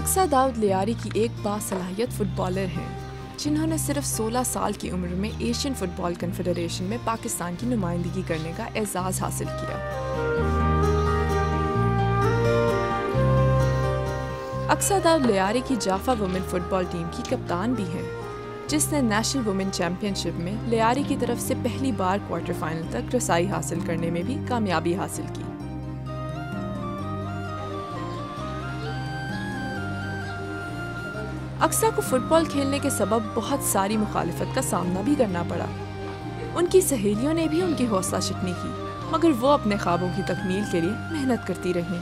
अक्सा दाऊद लियारी की एक बासलाहियत फुटबॉलर हैं जिन्होंने सिर्फ 16 साल की उम्र में एशियन फुटबॉल कन्फेडरेशन में पाकिस्तान की नुमाइंदगी करने का एजाज़ हासिल किया। अक्सा दाऊद लियारी की जाफा वुमेन फुटबॉल टीम की कप्तान भी हैं, जिसने नेशनल वुमेन चैंपियनशिप में लियारी की तरफ से पहली बार क्वार्टर फाइनल तक रसाई हासिल करने में भी कामयाबी हासिल की। अक्सा को फुटबॉल खेलने के सबब बहुत सारी मुखालिफत का सामना भी करना पड़ा। उनकी सहेलियों ने भी उनकी हौसला शिकनी की, मगर वो अपने ख्वाबों की तकमील के लिए मेहनत करती रहीं।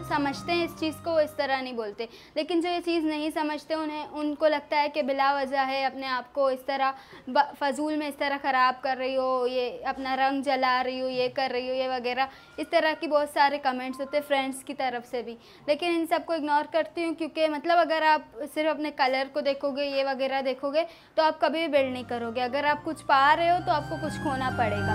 समझते हैं इस चीज़ को, इस तरह नहीं बोलते, लेकिन जो ये चीज़ नहीं समझते उनको लगता है कि बिला वजह है अपने आप को इस तरह फजूल में इस तरह ख़राब कर रही हो, ये अपना रंग जला रही हो, ये कर रही हो, ये वगैरह, इस तरह की बहुत सारे कमेंट्स होते हैं फ्रेंड्स की तरफ से भी। लेकिन इन सबको इग्नोर करती हूँ, क्योंकि मतलब अगर आप सिर्फ अपने कलर को देखोगे, ये वगैरह देखोगे, तो आप कभी भी बिल्ड नहीं करोगे। अगर आप कुछ पा रहे हो तो आपको कुछ खोना पड़ेगा।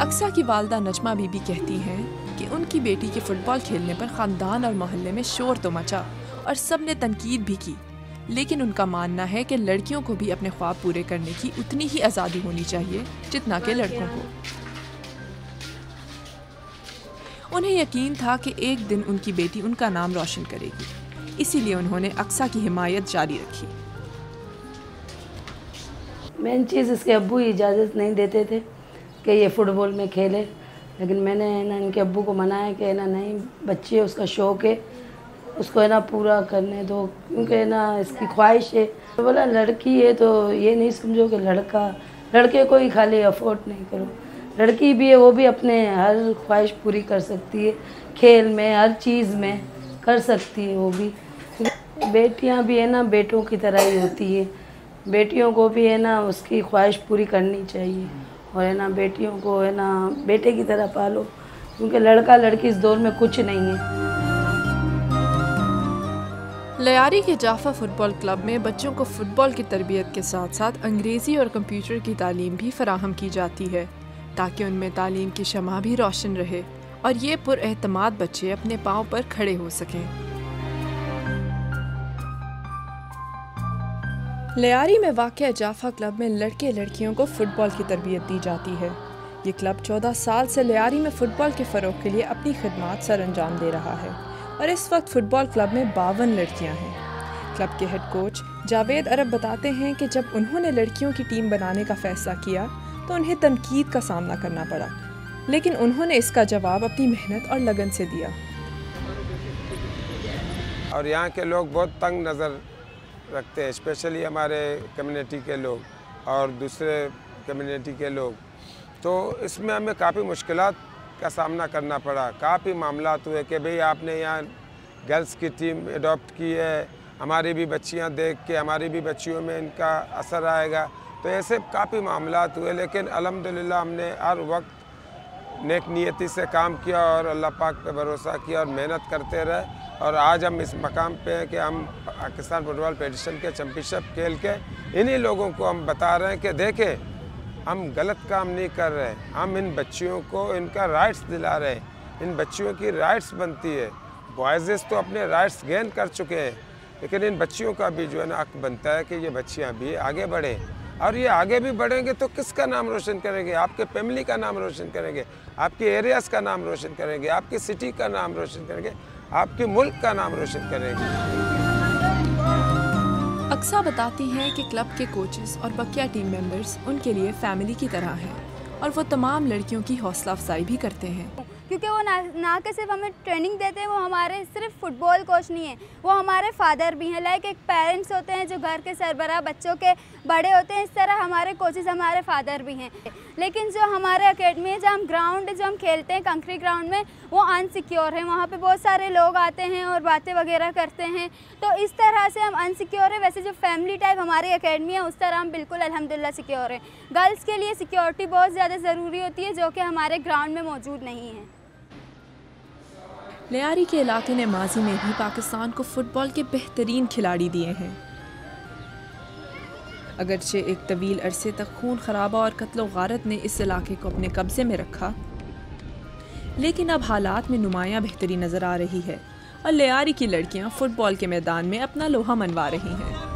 अक्सा की वालदा नजमा बीबी कहती हैं कि उनकी बेटी के फुटबॉल खेलने पर ख़ानदान और मोहल्ले में शोर तो मचा और सब ने तनकीद भी की, लेकिन उनका मानना है कि लड़कियों को भी अपने ख्वाब पूरे करने की उतनी ही आज़ादी होनी चाहिए जितना कि लड़कों को। उन्हें यकीन था कि एक दिन उनकी बेटी उनका नाम रोशन करेगी, इसीलिए उन्होंने अक्सा की हिमायत जारी रखी। मेन चीज़ इसके अब्बू इजाज़त नहीं देते थे कि ये फ़ुटबॉल में खेले, लेकिन मैंने ना इनके अब्बू को मनाया कि ना नहीं, बच्चे उसका शौक़ है, उसको है ना पूरा करने दो, क्योंकि ना इसकी ख्वाहिश है। तो बोला लड़की है तो ये नहीं समझो कि लड़के को ही खाली अफोर्ड नहीं करो, लड़की भी है वो भी अपने हर ख्वाहिश पूरी कर सकती है, खेल में हर चीज़ में कर सकती है वो भी। बेटियाँ भी है ना बेटों की तरह ही होती है, बेटियों को भी है ना उसकी ख्वाहिश पूरी करनी चाहिए, और है ना बेटियों को है ना बेटे की तरह पालो, क्योंकि लड़का लड़की इस दौर में कुछ नहीं है। लियारी के जाफा फुटबॉल क्लब में बच्चों को फुटबॉल की तरबियत के साथ साथ अंग्रेज़ी और कंप्यूटर की तालीम भी फराहम की जाती है, ताकि उनमें तालीम की शम्मा भी रोशन रहे और ये पुरएतमाद बच्चे अपने पाँव पर खड़े हो सकें। लियारी में वाक़या जाफा क्लब में लड़के लड़कियों को फ़ुटबॉल की तरबियत दी जाती है। ये क्लब 14 साल से लियारी में फ़ुटबॉल के फ़रोग़ के लिए अपनी खिदमात सर अंजाम दे रहा है और इस वक्त फ़ुटबॉल क्लब में 52 लड़कियां हैं। क्लब के हेड कोच जावेद अरब बताते हैं कि जब उन्होंने लड़कियों की टीम बनाने का फ़ैसला किया तो उन्हें तनकीद का सामना करना पड़ा, लेकिन उन्होंने इसका जवाब अपनी मेहनत और लगन से दिया। और यहाँ के लोग बहुत तंग नज़र रखते हैं, स्पेशली हमारे कम्युनिटी के लोग और दूसरे कम्युनिटी के लोग, तो इसमें हमें काफ़ी मुश्किलात का सामना करना पड़ा। काफ़ी मामलात हुए कि भाई आपने यहाँ गर्ल्स की टीम अडॉप्ट की है, हमारी भी बच्चियाँ देख के हमारी भी बच्चियों में इनका असर आएगा, तो ऐसे काफ़ी मामलात हुए। लेकिन अल्हम्दुलिल्लाह हमने हर वक्त नेक नियति से काम किया और अल्लाह पाक पे भरोसा किया और मेहनत करते रहे, और आज हम इस मकाम पे हैं कि हम पाकिस्तान फुटबॉल फेडरेशन के चैम्पियनशिप खेल के इन्हीं लोगों को हम बता रहे हैं कि देखें हम गलत काम नहीं कर रहे, हम इन बच्चियों को इनका राइट्स दिला रहे हैं, इन बच्चियों की राइट्स बनती है। बॉयज़ तो अपने राइट्स गेन कर चुके हैं, लेकिन इन बच्चियों का भी जो है ना हक बनता है कि ये बच्चियाँ भी आगे बढ़ें, और ये आगे भी बढ़ेंगे तो किसका नाम रोशन करेंगे? आपके फैमिली का नाम रोशन करेंगे, आपके एरियाज़ का नाम रोशन करेंगे, आपकी सिटी का नाम रोशन करेंगे, आपके मुल्क का नाम रोशन करेंगे। अक्सा बताती हैं कि क्लब के कोचेस और बकिया टीम मेंबर्स उनके लिए फैमिली की तरह हैं और वो तमाम लड़कियों की हौसला अफजाई भी करते हैं, क्योंकि वो ना कि सिर्फ हमें ट्रेनिंग देते हैं, वो हमारे सिर्फ फुटबॉल कोच नहीं है, वो हमारे फादर भी हैं। लाइक एक पेरेंट्स होते हैं जो घर के सरबराह बच्चों के बड़े होते हैं, इस तरह हमारे कोचेस हमारे फादर भी हैं। लेकिन जो हमारे अकेडमी है, जो हम खेलते हैं कंक्रीट ग्राउंड में, वो अनसिक्योर है। वहाँ पे बहुत सारे लोग आते हैं और बातें वगैरह करते हैं, तो इस तरह से हम अनसिक्योर है। वैसे जो फैमिली टाइप हमारी अकेडमी है उस तरह हम बिल्कुल अल्हम्दुलिल्लाह सिक्योर हैं। गर्ल्स के लिए सिक्योरिटी बहुत ज़्यादा ज़रूरी होती है, जो कि हमारे ग्राउंड में मौजूद नहीं है। लियारी के इलाके ने माजी में भी पाकिस्तान को फुटबॉल के बेहतरीन खिलाड़ी दिए हैं। अगरचे एक तवील अरसे तक खून खराबा और कत्लो गारत ने इस इलाके को अपने कब्जे में रखा, लेकिन अब हालात में नुमायां बेहतरी नज़र आ रही है और लियारी की लड़कियां फुटबॉल के मैदान में अपना लोहा मनवा रही हैं।